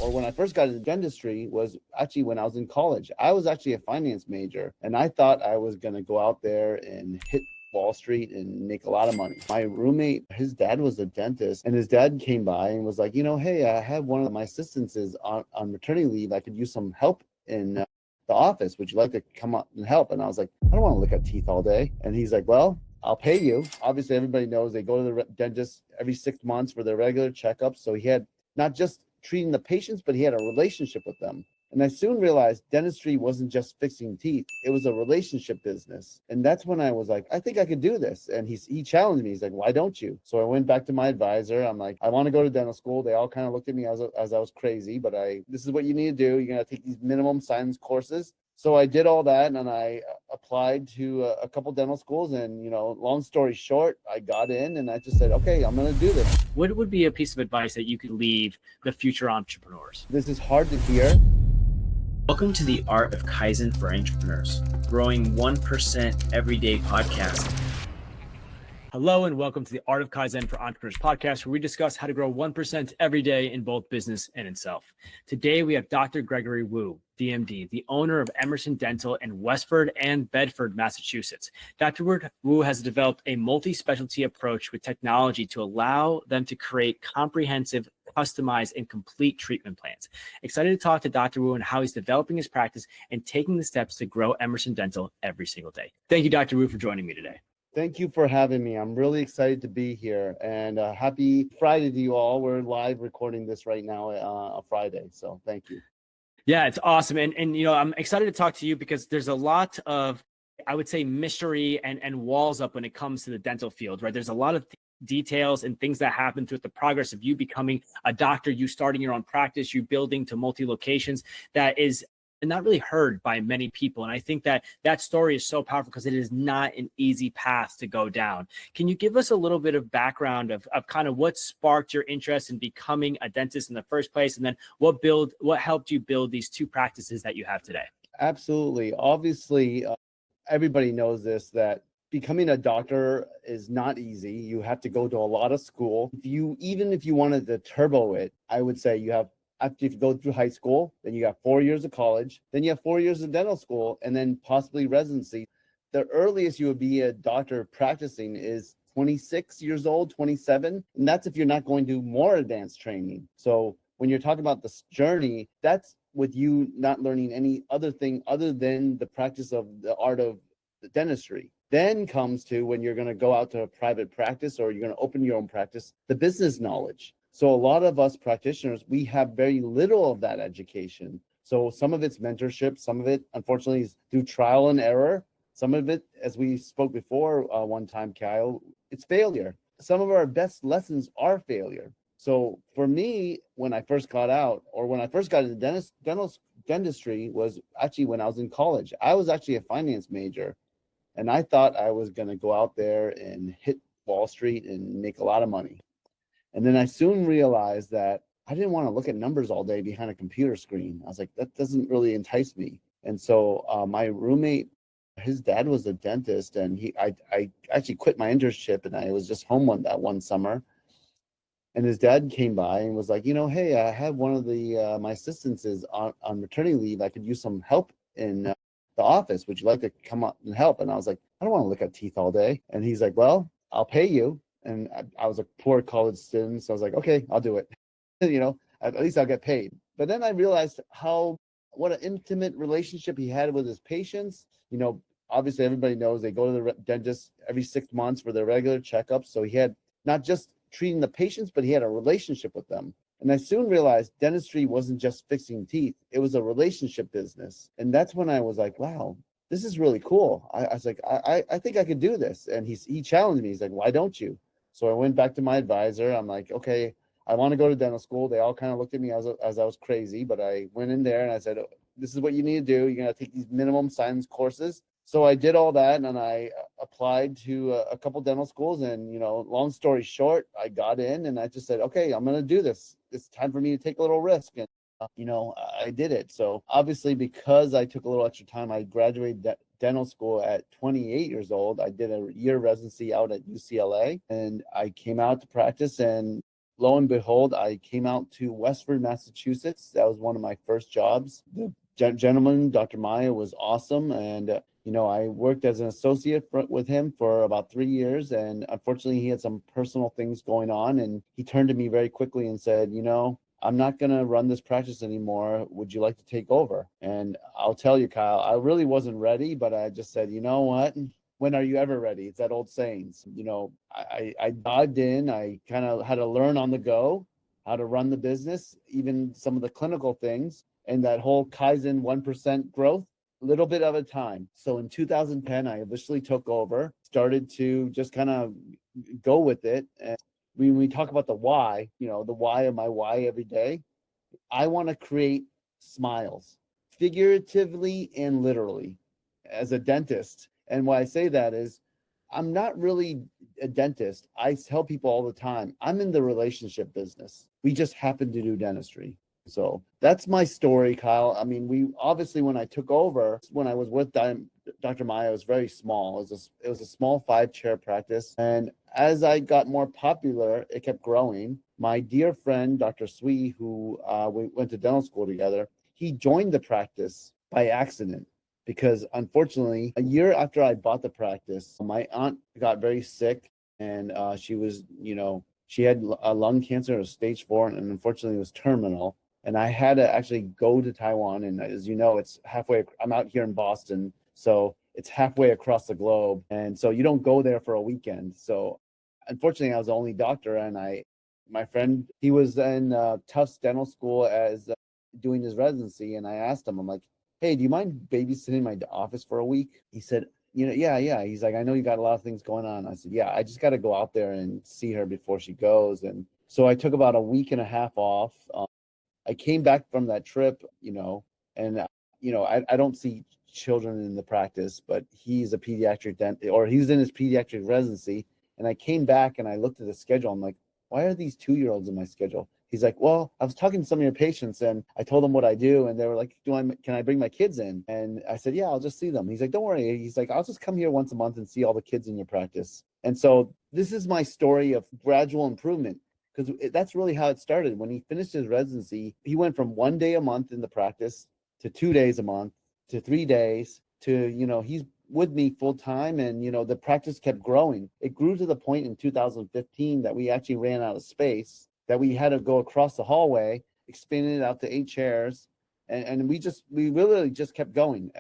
or when I first got into dentistry was actually when I was in college. I was actually a finance major, and I thought I was going to go out there and hit Wall Street and make a lot of money. My roommate, his dad was a dentist, and his dad came by and was like, hey, I have one of my assistants is on maternity leave. I could use some help in the office. Would you like to come up and help? And I was like, I don't want to look at teeth all day. And he's like, well, I'll pay you. Obviously, everybody knows they go to the dentist every 6 months for their regular checkups. So he had not just treating the patients, but he had a relationship with them. And I soon realized dentistry wasn't just fixing teeth. It was a relationship business. And that's when I was like, I think I could do this. And he challenged me. He's like, why don't you? So I went back to my advisor. I'm like, I want to go to dental school. They all kind of looked at me as I was crazy, but this is what you need to do. You're going to take these minimum science courses. So I did all that, and I applied to a couple dental schools, and long story short, I got in, and I just said, okay, I'm going to do this. What would be a piece of advice that you could leave the future entrepreneurs? This is hard to hear. Welcome to the Art of Kaizen for Entrepreneurs, growing 1% everyday podcast. Hello, and welcome to the Art of Kaizen for Entrepreneurs podcast, where we discuss how to grow 1% every day in both business and in self. Today, we have Dr. Gregory Wu, DMD, the owner of Emerson Dental in Westford and Bedford, Massachusetts. Dr. Wu has developed a multi-specialty approach with technology to allow them to create comprehensive, customized, and complete treatment plans. Excited to talk to Dr. Wu and how he's developing his practice and taking the steps to grow Emerson Dental every single day. Thank you, Dr. Wu, for joining me today. Thank you for having me. I'm really excited to be here, and happy Friday to you all. We're live recording this right now on Friday, so thank you. Yeah, it's awesome. And I'm excited to talk to you because there's a lot of, I would say, mystery and walls up when it comes to the dental field, right? There's a lot of details and things that happen through the progress of you becoming a doctor, you starting your own practice, you building to multi-locations that is not really heard by many people. And I think that story is so powerful because it is not an easy path to go down. Can you give us a little bit of background of kind of what sparked your interest in becoming a dentist in the first place? And then what helped you build these two practices that you have today? Absolutely. Obviously, everybody knows this, that becoming a doctor is not easy. You have to go to a lot of school. Even if you wanted to turbo it, I would say after you go through high school, then you got 4 years of college, then you have 4 years of dental school, and then possibly residency. The earliest you would be a doctor practicing is 26 years old, 27, and that's if you're not going to more advanced training. So when you're talking about this journey, that's with you not learning any other thing other than the practice of the art of the dentistry. Then comes to when you're going to go out to a private practice or you're going to open your own practice, the business knowledge. So a lot of us practitioners, we have very little of that education. So some of it's mentorship, some of it, unfortunately, is through trial and error. Some of it, as we spoke before one time, Kyle, it's failure. Some of our best lessons are failure. So for me, when I first got out, or when I first got into dentistry was actually when I was in college. I was actually a finance major, and I thought I was going to go out there and hit Wall Street and make a lot of money. And then I soon realized that I didn't want to look at numbers all day behind a computer screen. I was like, that doesn't really entice me. And so my roommate, his dad was a dentist, and I actually quit my internship, and I was just home one summer. And his dad came by and was like, hey, I have one of my assistants is on maternity leave. I could use some help in the office. Would you like to come up and help? And I was like, I don't want to look at teeth all day. And he's like, well, I'll pay you. And I was a poor college student, so I was like, okay, I'll do it. At least I'll get paid. But then I realized what an intimate relationship he had with his patients. Obviously everybody knows they go to the dentist every 6 months for their regular checkups. So he had not just treating the patients, but he had a relationship with them. And I soon realized dentistry wasn't just fixing teeth. It was a relationship business. And that's when I was like, wow, this is really cool. I was like, I think I could do this. And he challenged me. He's like, why don't you? So I went back to my advisor. I'm like, okay, I want to go to dental school. They all kind of looked at me as I was crazy, but I went in there and I said, this is what you need to do. You're going to take these minimum science courses. So I did all that, and I applied to a couple dental schools, and, long story short, I got in, and I just said, okay, I'm going to do this. It's time for me to take a little risk. And, I did it. So obviously, because I took a little extra time, I graduated dental school at 28 years old. I did a year residency out at UCLA, and I came out to practice and lo and behold, I came out to Westford, Massachusetts. That was one of my first jobs. The gentleman, Dr. Maya, was awesome. And, I worked as an associate with him for about 3 years. And unfortunately, he had some personal things going on. And he turned to me very quickly and said, I'm not going to run this practice anymore. Would you like to take over? And I'll tell you, Kyle, I really wasn't ready, but I just said, you know what? When are you ever ready? It's that old saying. I dived in. I kind of had to learn on the go how to run the business, even some of the clinical things, and that whole Kaizen 1% growth, a little bit at a time. So in 2010, I officially took over, started to just kind of go with it. And when we talk about the why, the why of my why every day, I want to create smiles, figuratively and literally, as a dentist. And why I say that is I'm not really a dentist. I tell people all the time, I'm in the relationship business. We just happen to do dentistry. So that's my story, Kyle. I mean, we obviously, when I took over, when I was with Dr. Maya, it was very small. It was a small 5-chair practice. And as I got more popular, it kept growing. My dear friend, Dr. Sui, who we went to dental school together, he joined the practice by accident. Because unfortunately, a year after I bought the practice, my aunt got very sick, and she was, she had a lung cancer of stage 4, and unfortunately it was terminal. And I had to actually go to Taiwan. And as you know, it's halfway, I'm out here in Boston, so it's halfway across the globe. And so you don't go there for a weekend. So unfortunately, I was the only doctor, and my friend, he was in Tufts Dental School as doing his residency. And I asked him, I'm like, hey, do you mind babysitting my office for a week? He said, yeah. He's like, I know you got a lot of things going on. I said, yeah, I just got to go out there and see her before she goes. And so I took about a week and a half off. I came back from that trip, and, I don't see children in the practice, but he's a pediatric dentist, or he's in his pediatric residency. And I came back and I looked at the schedule. I'm like, why are these 2-year-olds in my schedule? He's like, well, I was talking to some of your patients and I told them what I do. And they were like, can I bring my kids in? And I said, yeah, I'll just see them. He's like, don't worry. He's like, I'll just come here once a month and see all the kids in your practice. And so this is my story of gradual improvement, because that's really how it started. When he finished his residency, he went from 1 day a month in the practice to 2 days a month to 3 days to, he's with me full time. And, the practice kept growing. It grew to the point in 2015 that we actually ran out of space, that we had to go across the hallway, expanded it out to 8 chairs. And we really just kept going,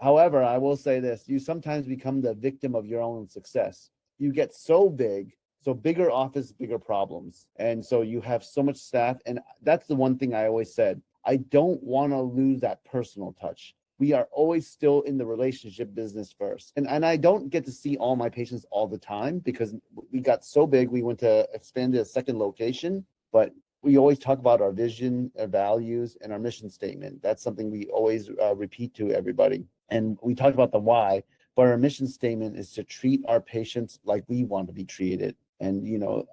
However, I will say this, you sometimes become the victim of your own success. You get so big, so bigger office, bigger problems. And so you have so much staff. And that's the one thing I always said, I don't want to lose that personal touch. We are always still in the relationship business first. And I don't get to see all my patients all the time because we got so big, we went to expand to a second location, but we always talk about our vision, our values, and our mission statement. That's something we always repeat to everybody. And we talk about the why, but our mission statement is to treat our patients like we want to be treated. And,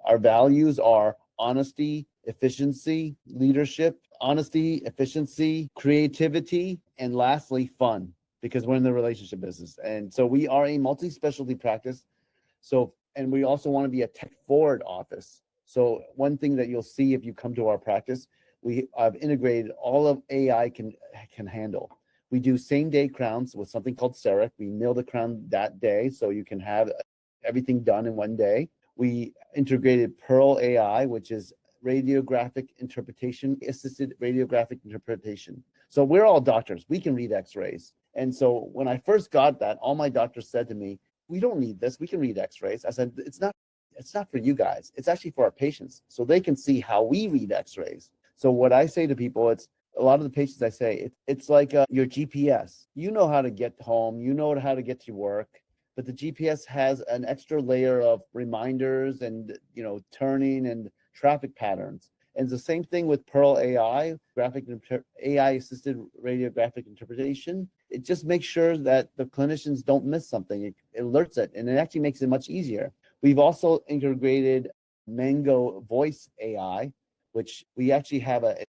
our values are honesty, efficiency, leadership, honesty, efficiency, creativity, and lastly, fun, because we're in the relationship business. And so we are a multi-specialty practice. So, and we also want to be a tech-forward office. So one thing that you'll see if you come to our practice, we have integrated all of AI can handle. We do same-day crowns with something called CEREC. We mill the crown that day, so you can have everything done in one day. We integrated Pearl AI, which is radiographic interpretation, assisted radiographic interpretation. So we're all doctors. We can read x-rays. And so when I first got that, all my doctors said to me, we don't need this. We can read x-rays. I said, it's not for you guys. It's actually for our patients, so they can see how we read x-rays. So what I say to people, it's a lot of the patients I say, it's like your GPS. You know how to get home. You know how to get to work. But the GPS has an extra layer of reminders and, turning and traffic patterns. And it's the same thing with Pearl AI, AI-assisted radiographic interpretation. It just makes sure that the clinicians don't miss something. It alerts it, and it actually makes it much easier. We've also integrated Mango Voice AI, which we actually have a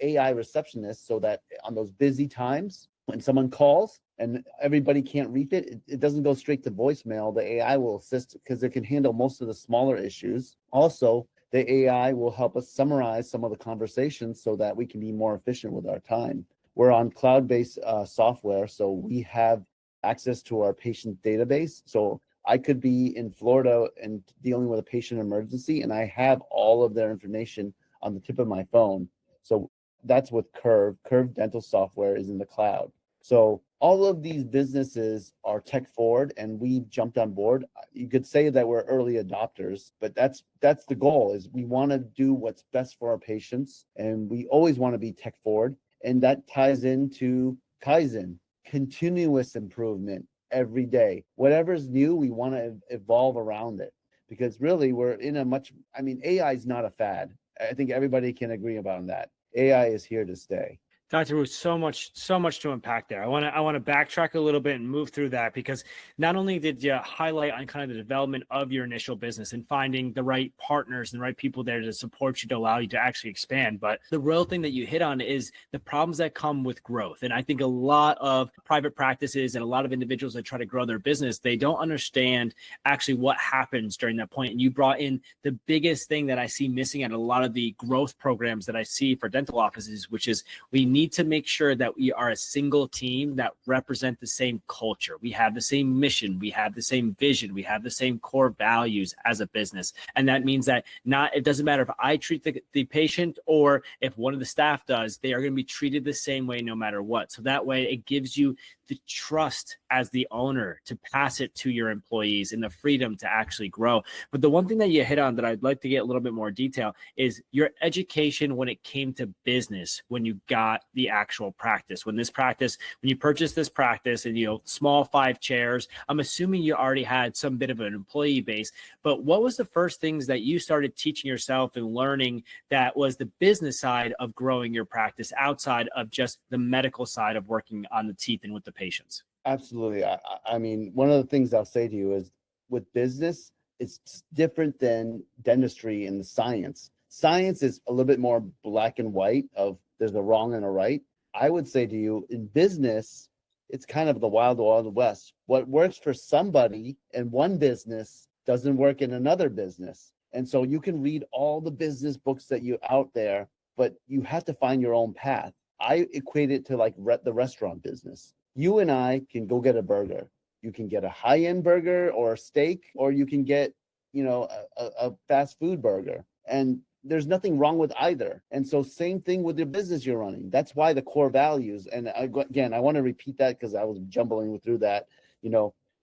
AI receptionist, so that on those busy times when someone calls and everybody can't read it, it doesn't go straight to voicemail. The AI will assist because it can handle most of the smaller issues. Also, The AI will help us summarize some of the conversations so that we can be more efficient with our time. We're on cloud-based software, so we have access to our patient database. So I could be in Florida and dealing with a patient emergency, and I have all of their information on the tip of my phone. So that's with Curve. Curve Dental software is in the cloud. So all of these businesses are tech forward, and we've jumped on board. You could say that we're early adopters, but that's the goal. Is we want to do what's best for our patients, and we always want to be tech forward, and that ties into Kaizen, continuous improvement every day. Whatever's new, we want to evolve around it, because really we're in a much. I mean, AI is not a fad. I think everybody can agree about that. AI is here to stay. Dr. Wu, so much to unpack there. I want to backtrack a little bit and move through that, because not only did you highlight on kind of the development of your initial business and finding the right partners and the right people there to support you, to allow you to actually expand, but the real thing that you hit on is the problems that come with growth. And I think a lot of private practices and a lot of individuals that try to grow their business, they don't understand actually what happens during that point. And you brought in the biggest thing that I see missing at a lot of the growth programs that I see for dental offices, which is we need to make sure that we are a single team that represent the same culture. We have the same mission, we have the same vision, we have the same core values as a business. And that means that it doesn't matter if I treat the patient or if one of the staff does, they are going to be treated the same way no matter what. So that way it gives you the trust as the owner to pass it to your employees and the freedom to actually grow. But the one thing that you hit on that I'd like to get a little bit more detail is your education when it came to business, when you got the actual practice. When you purchased this practice and, small 5 chairs, I'm assuming you already had some bit of an employee base, but what was the first things that you started teaching yourself and learning that was the business side of growing your practice outside of just the medical side of working on the teeth and with the patients? Absolutely. I mean, one of the things I'll say to you is with business, it's different than dentistry and the science. Science is a little bit more black and white of there's a wrong and a right. I would say to you, in business, it's kind of the wild, wild west. What works for somebody in one business doesn't work in another business. And so you can read all the business books that you out there, but you have to find your own path. I equate it to like the restaurant business. You and I can go get a burger. You can get a high-end burger or a steak, or you can get, a fast food burger. And there's nothing wrong with either. And so same thing with your business you're running. That's why the core values, and again, I want to repeat that because I was jumbling through that.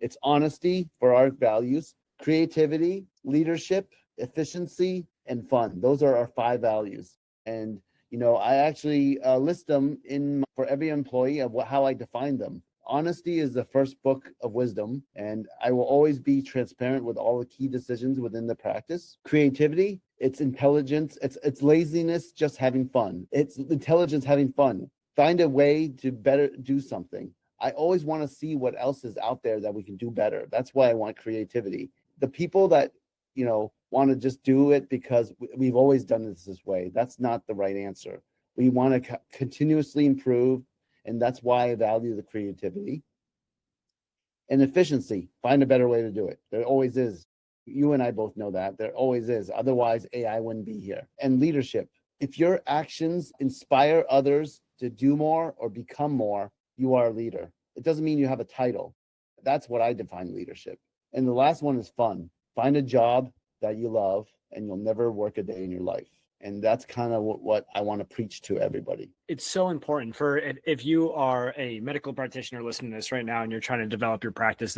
It's honesty for our values, creativity, leadership, efficiency, and fun. Those are our 5 values. And I actually list them for every employee of how I define them. Honesty is the first book of wisdom, and I will always be transparent with all the key decisions within the practice. Creativity, it's intelligence, it's laziness, just having fun. It's intelligence, having fun. Find a way to better do something. I always want to see what else is out there that we can do better. That's why I want creativity. The people that, want to just do it because we've always done this way, that's not the right answer. We want to continuously improve, and that's why I value the creativity. And efficiency, find a better way to do it. There always is. You and I both know that. There always is. Otherwise, AI wouldn't be here. And leadership. If your actions inspire others to do more or become more, you are a leader. It doesn't mean you have a title. That's what I define leadership. And the last one is fun. Find a job that you love, and you'll never work a day in your life. And that's kind of what I want to preach to everybody. It's so important for if you are a medical practitioner listening to this right now and you're trying to develop your practice,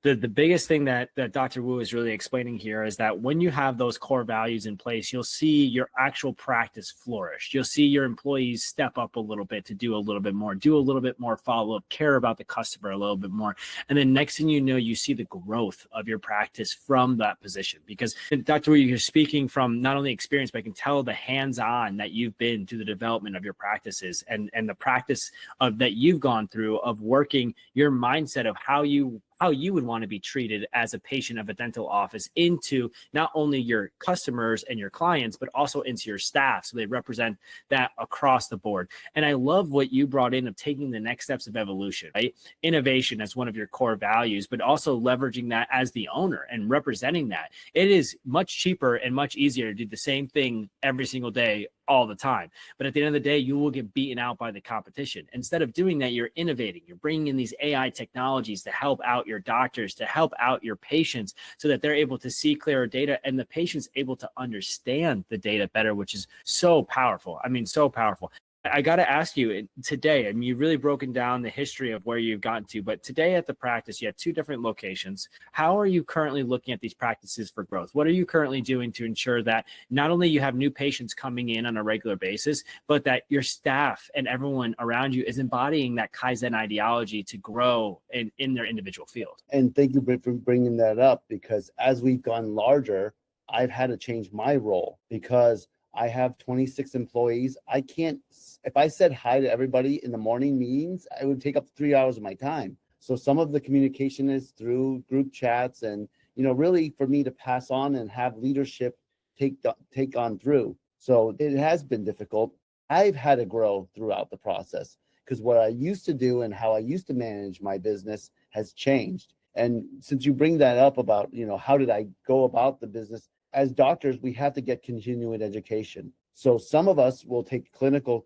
the biggest thing that Dr. Wu is really explaining here is that when you have those core values in place, you'll see your actual practice flourish. You'll see your employees step up a little bit to do a little bit more follow-up, care about the customer a little bit more. And then next thing you know, you see the growth of your practice from that position. Because Dr. Wu, you're speaking from not only experience, but I can tell the hands-on that you've been through the development of your practices and the practice of that you've gone through of working your mindset of how you how you would want to be treated as a patient of a dental office into not only your customers and your clients, but also into your staff. So they represent that across the board. And I love what you brought in of taking the next steps of evolution, right? Innovation as one of your core values, but also leveraging that as the owner and representing that. It is much cheaper and much easier to do the same thing every single day, all the time. But at the end of the day, you will get beaten out by the competition. Instead of doing that, you're innovating. You're bringing in these AI technologies to help out your doctors, to help out your patients so that they're able to see clearer data and the patient's able to understand the data better, which is so powerful. I mean, so powerful. I got to ask you today, I mean, you've really broken down the history of where you've gotten to, but today at the practice, you have 2 different locations. How are you currently looking at these practices for growth? What are you currently doing to ensure that not only you have new patients coming in on a regular basis, but that your staff and everyone around you is embodying that Kaizen ideology to grow in their individual field? And thank you for bringing that up, because as we've gone larger, I've had to change my role because I have 26 employees. I can't, if I said hi to everybody in the morning meetings, it would take up 3 hours of my time. So some of the communication is through group chats and, really for me to pass on and have leadership take on through. So it has been difficult. I've had to grow throughout the process because what I used to do and how I used to manage my business has changed. And since you bring that up about, how did I go about the business? As doctors, we have to get continuing education. So some of us will take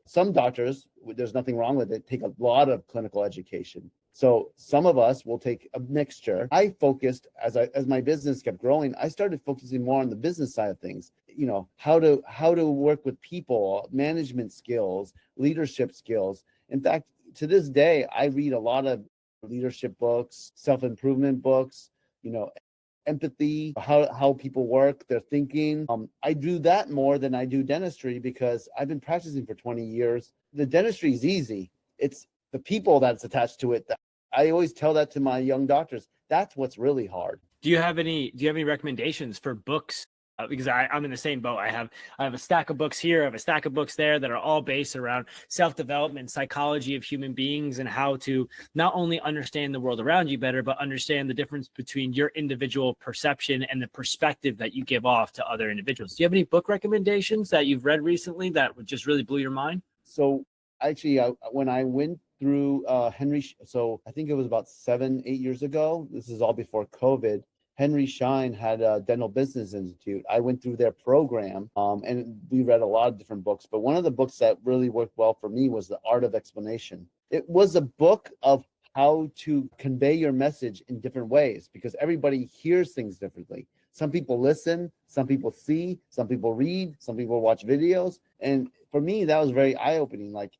some doctors, there's nothing wrong with it, take a lot of clinical education. So some of us will take a mixture. I focused, as my business kept growing, I started focusing more on the business side of things, how to work with people, management skills, leadership skills. In fact, to this day, I read a lot of leadership books, self-improvement books, empathy, how people work, their thinking. I do that more than I do dentistry because I've been practicing for 20 years. The dentistry is easy. It's the people that's attached to it. I always tell that to my young doctors. That's what's really hard. Do you have any recommendations for books? Because I'm in the same boat. I have a stack of books here. I have a stack of books there that are all based around self-development, psychology of human beings, and how to not only understand the world around you better, but understand the difference between your individual perception and the perspective that you give off to other individuals. Do you have any book recommendations that you've read recently that would just really blew your mind? So actually, when I went through Henry, so I think it was about 7-8 years ago. This is all before COVID. Henry Schein had a Dental Business Institute. I went through their program and we read a lot of different books. But one of the books that really worked well for me was The Art of Explanation. It was a book of how to convey your message in different ways because everybody hears things differently. Some people listen, some people see, some people read, some people watch videos. And for me, that was very eye-opening. Like,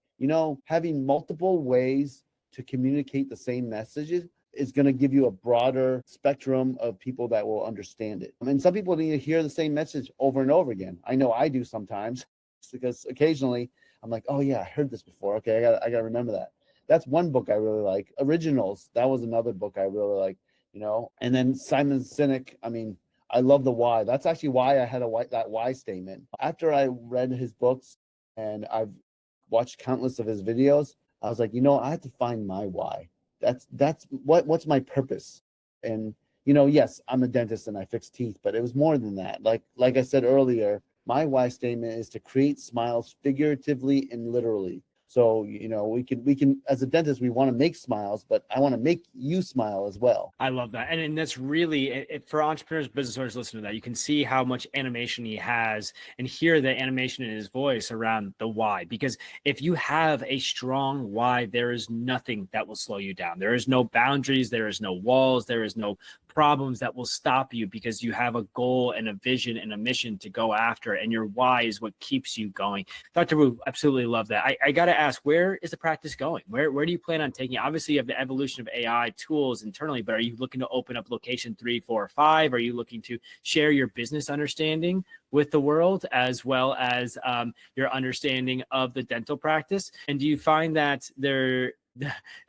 having multiple ways to communicate the same messages is going to give you a broader spectrum of people that will understand it. I mean, some people need to hear the same message over and over again. I know I do sometimes because occasionally I'm like, oh yeah, I heard this before. Okay, I got to remember that. That's one book I really like. Originals, that was another book I really like, And then Simon Sinek, I mean, I love the why. That's actually why I had that why statement. After I read his books and I've watched countless of his videos, I was like, I have to find my why. That's what's my purpose. And yes, I'm a dentist and I fix teeth, but it was more than that. Like I said earlier, my why statement is to create smiles figuratively and literally. So, we can, as a dentist, we want to make smiles, but I want to make you smile as well. I love that. And that's really, for entrepreneurs, business owners listening to that, you can see how much animation he has and hear the animation in his voice around the why. Because if you have a strong why, there is nothing that will slow you down. There is no boundaries. There is no walls. There is no problems that will stop you because you have a goal and a vision and a mission to go after. And your why is what keeps you going. Dr. Wu, absolutely love that. I got to ask, where is the practice going? Where do you plan on taking it? Obviously, you have the evolution of AI tools internally, but are you looking to open up location 3, 4, or 5? Are you looking to share your business understanding with the world as well as your understanding of the dental practice? And do you find that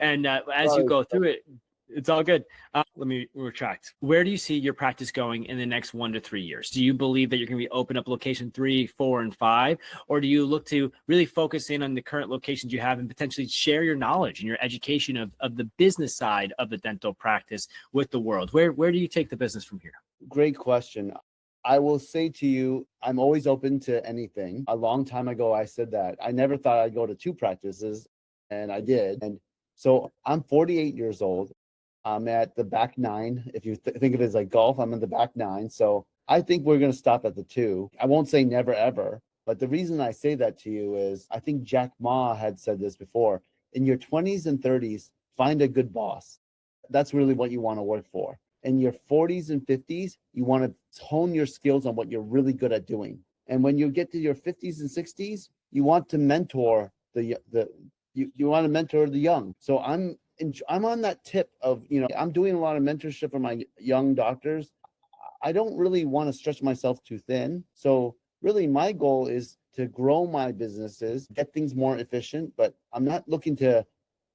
as you go through it, It's all good. Let me retract. Where do you see your practice going in the next 1 to 3 years? Do you believe that you're going to be open up location 3, 4, and 5? Or do you look to really focus in on the current locations you have and potentially share your knowledge and your education of the business side of the dental practice with the world? Where do you take the business from here? Great question. I will say to you, I'm always open to anything. A long time ago, I said that. I never thought I'd go to 2 practices, and I did. And so I'm 48 years old. I'm at the back 9. If you think of it as like golf, I'm in the back 9. So I think we're going to stop at the 2. I won't say never ever, but the reason I say that to you is I think Jack Ma had said this before. In your 20s and 30s, find a good boss. That's really what you want to work for. In your 40s and 50s, you want to hone your skills on what you're really good at doing. And when you get to your 50s and 60s, you want to mentor you want to mentor the young. So I'm on that tip of, I'm doing a lot of mentorship for my young doctors. I don't really want to stretch myself too thin. So really my goal is to grow my businesses, get things more efficient, but I'm not looking to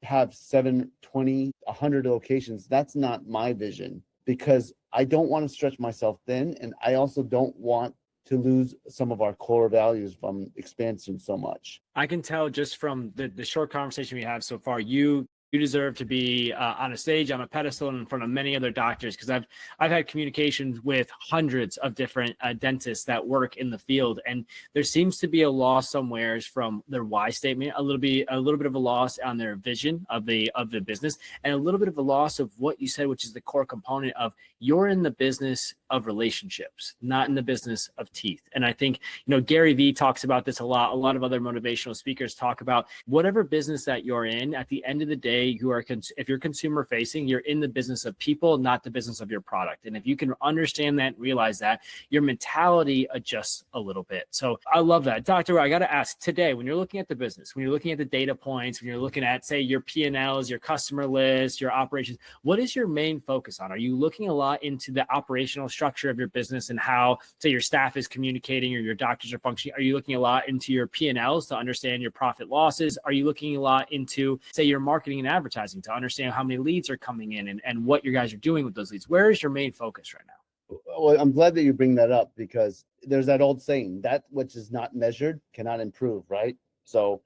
have 7, 20, 100 locations. That's not my vision, because I don't want to stretch myself thin. And I also don't want to lose some of our core values from expansion so much. I can tell just from the short conversation we have so far, you deserve to be on a stage, on a pedestal, and in front of many other doctors, because I've had communications with hundreds of different dentists that work in the field, and there seems to be a loss somewheres from their why statement, a little bit of a loss on their vision of the business, and a little bit of a loss of what you said, which is the core component of you're in the business of relationships, not in the business of teeth. And I think Gary Vee talks about this a lot. A lot of other motivational speakers talk about whatever business that you're in. At the end of the day, if you're consumer facing, you're in the business of people, not the business of your product. And if you can understand that, realize that, your mentality adjusts a little bit. So I love that. Doctor, I got to ask today, when you're looking at the business, when you're looking at the data points, when you're looking at, say, your P&Ls, your customer list, your operations, what is your main focus on? Are you looking a lot into the operational structure of your business and how, say, your staff is communicating or your doctors are functioning? Are you looking a lot into your P&Ls to understand your profit losses? Are you looking a lot into, say, your marketing and advertising to understand how many leads are coming in and what you guys are doing with those leads? Where is your main focus right now? Well, I'm glad that you bring that up, because there's that old saying, that which is not measured cannot improve, right? So,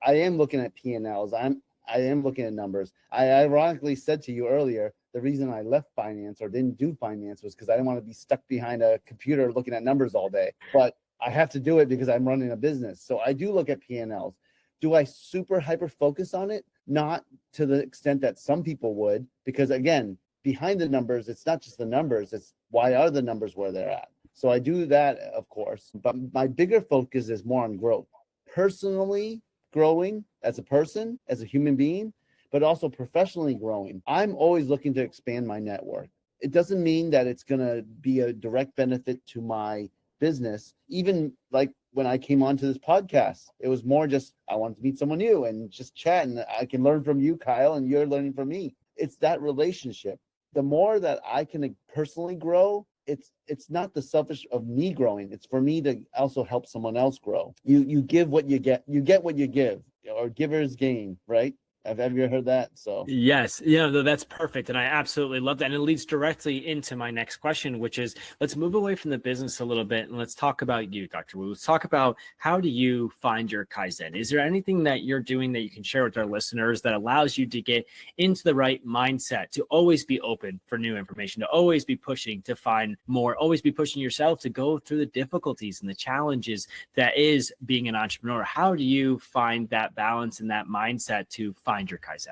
I am looking at P&Ls. I am looking at numbers. I ironically said to you earlier, the reason I left finance or didn't do finance was because I didn't want to be stuck behind a computer looking at numbers all day. But I have to do it because I'm running a business. So I do look at P&Ls. Do I super hyper focus on it? Not to the extent that some people would, because again, behind the numbers, it's not just the numbers, it's why are the numbers where they're at. So I do that, of course, but my bigger focus is more on growth. Personally growing as a person, as a human being, but also professionally growing. I'm always looking to expand my network. It doesn't mean that it's going to be a direct benefit to my business. Even like when I came onto this podcast, it was more just I wanted to meet someone new and just chat, and I can learn from you, Kyle, and you're learning from me. It's that relationship. The more that I can personally grow, it's not the selfish of me growing. It's for me to also help someone else grow. You give what you get. You get what you give, or givers gain, right? Have you ever heard that? So yes, that's perfect. And I absolutely love that. And it leads directly into my next question, which is, let's move away from the business a little bit and let's talk about you, Dr. Wu. Let's talk about, how do you find your Kaizen? Is there anything that you're doing that you can share with our listeners that allows you to get into the right mindset, to always be open for new information, to always be pushing to find more, always be pushing yourself to go through the difficulties and the challenges that is being an entrepreneur? How do you find that balance and that mindset to find your Kaizen?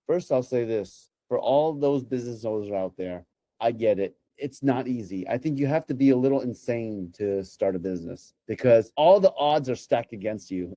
First, I'll say this. For all those business owners out there, I get it. It's not easy. I think you have to be a little insane to start a business, because all the odds are stacked against you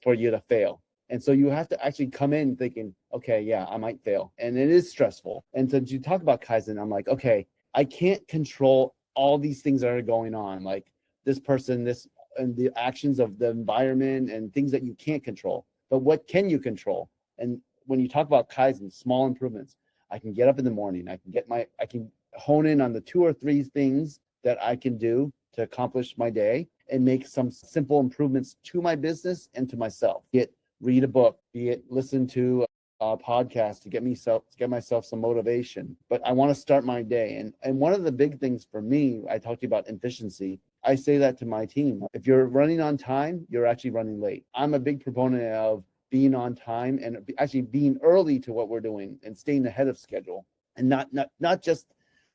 for you to fail. And so you have to actually come in thinking, okay, yeah, I might fail. And it is stressful. And so you talk about Kaizen, I'm like, okay, I can't control all these things that are going on, like this person, this, and the actions of the environment and things that you can't control. But what can you control? And when you talk about Kaizen, small improvements, I can get up in the morning. I can hone in on the 2 or 3 things that I can do to accomplish my day and make some simple improvements to my business and to myself. Be it read a book, be it listen to podcast to get myself some motivation. But I want to start my day. And one of the big things for me, I talked to you about efficiency. I say that to my team. If you're running on time, you're actually running late. I'm a big proponent of being on time and actually being early to what we're doing and staying ahead of schedule, and not just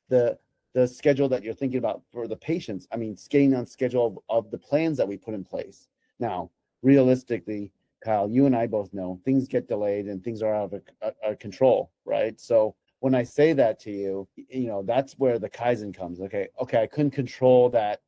the schedule that you're thinking about for the patients. I mean, staying on schedule of the plans that we put in place. Now, realistically, Kyle, you and I both know things get delayed and things are out of our control, right? So when I say that to you, that's where the Kaizen comes. Okay, I couldn't control that,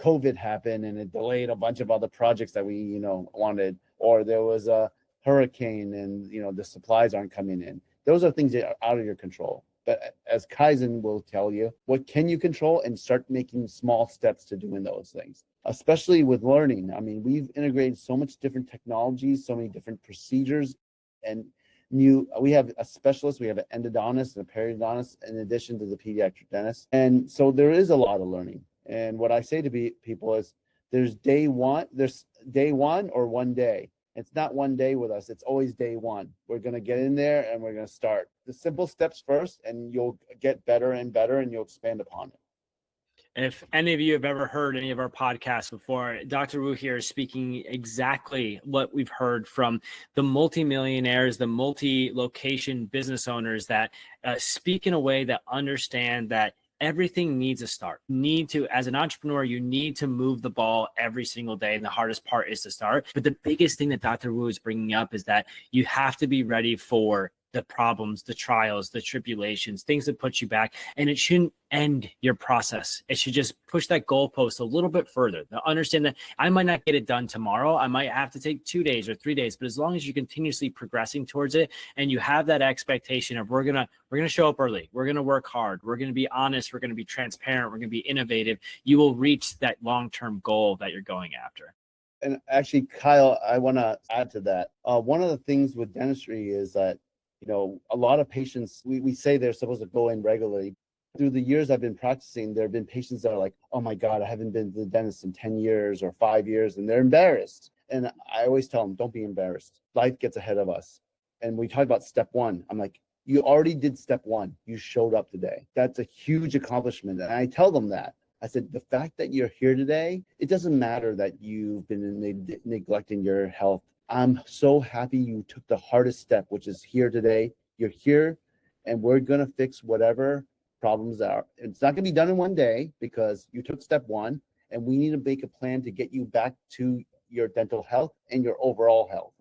COVID happened and it delayed a bunch of other projects that we, wanted, or there was a hurricane and, the supplies aren't coming in. Those are things that are out of your control. But as Kaizen will tell you, what can you control, and start making small steps to doing those things, especially with learning. I mean, we've integrated so much different technologies, so many different procedures, and we have a specialist, we have an endodontist and a periodontist in addition to the pediatric dentist. And so there is a lot of learning. And what I say to people is there's day one or one day. It's not one day with us. It's always day one. We're going to get in there and we're going to start the simple steps first, and you'll get better and better and you'll expand upon it. If any of you have ever heard any of our podcasts before, Dr. Wu here is speaking exactly what we've heard from the multimillionaires, the multi-location business owners that speak in a way that understand that everything needs a start. As an entrepreneur, you need to move the ball every single day. And the hardest part is to start. But the biggest thing that Dr. Wu is bringing up is that you have to be ready for the problems, the trials, the tribulations, things that put you back. And it shouldn't end your process. It should just push that goalpost a little bit further. Now, understand that I might not get it done tomorrow. I might have to take 2 days or 3 days, but as long as you're continuously progressing towards it and you have that expectation of we're gonna show up early, we're gonna work hard, we're gonna be honest, we're gonna be transparent, we're gonna be innovative, you will reach that long-term goal that you're going after. And actually, Kyle, I want to add to that. One of the things with dentistry is that a lot of patients, we say they're supposed to go in regularly. Through the years I've been practicing, there have been patients that are like, oh my God, I haven't been to the dentist in 10 years or 5 years, and they're embarrassed. And I always tell them, don't be embarrassed. Life gets ahead of us. And we talk about step one. I'm like, you already did step one. You showed up today. That's a huge accomplishment. And I tell them that. I said, the fact that you're here today, it doesn't matter that you've been neglecting your health. I'm so happy you took the hardest step, which is here today. You're here, and we're going to fix whatever problems are. It's not going to be done in one day because you took step one, and we need to make a plan to get you back to your dental health and your overall health.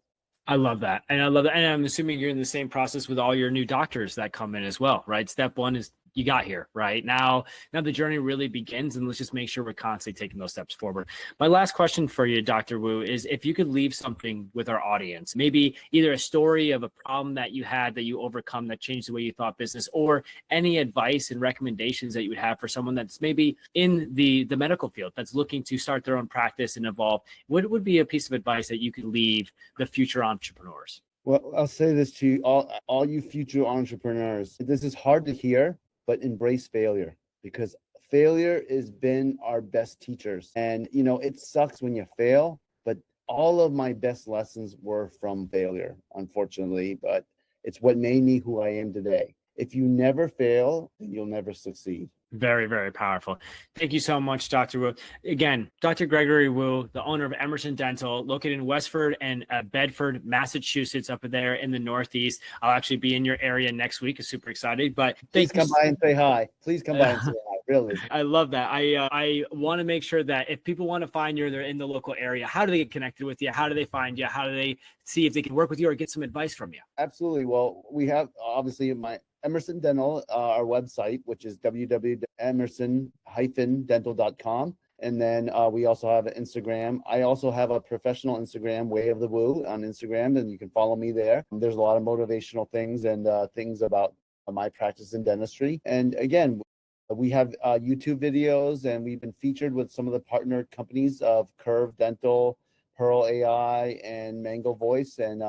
I love that. And I love that. And I'm assuming you're in the same process with all your new doctors that come in as well, right? Step one is you got here, right? Now the journey really begins, and let's just make sure we're constantly taking those steps forward. My last question for you, Dr. Wu, is if you could leave something with our audience, maybe either a story of a problem that you had that you overcome that changed the way you thought business, or any advice and recommendations that you would have for someone that's maybe in the medical field that's looking to start their own practice and evolve, what would be a piece of advice that you could leave the future entrepreneurs? Well, I'll say this to you, all you future entrepreneurs. This is hard to hear, but embrace failure, because failure has been our best teachers. And, it sucks when you fail, but all of my best lessons were from failure, unfortunately, but it's what made me who I am today. If you never fail, then you'll never succeed. Very, very powerful. Thank you so much, Dr. Wu. Again, Dr. Gregory Wu, the owner of Emerson Dental, located in Westford and Bedford, Massachusetts, up there in the Northeast. I'll actually be in your area next week. I'm super excited. But please come by and say hi. Please come by and say hi. Really. I love that. I want to make sure that if people want to find you, they're in the local area, how do they get connected with you? How do they find you? How do they see if they can work with you or get some advice from you? Absolutely. Well, we have obviously my Emerson Dental, our website, which is www.emerson-dental.com. And then we also have an Instagram. I also have a professional Instagram, Way of the Woo, on Instagram, and you can follow me there. There's a lot of motivational things and things about my practice in dentistry. And again, we have YouTube videos, and we've been featured with some of the partner companies of Curve Dental, Pearl AI, and Mango Voice. And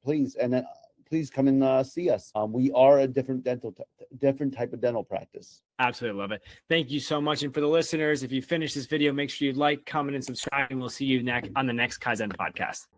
please come and see us. We are a different type of dental practice. Absolutely love it. Thank you so much. And for the listeners, if you finish this video, make sure you like, comment, and subscribe, and we'll see you on the next Kaizen podcast.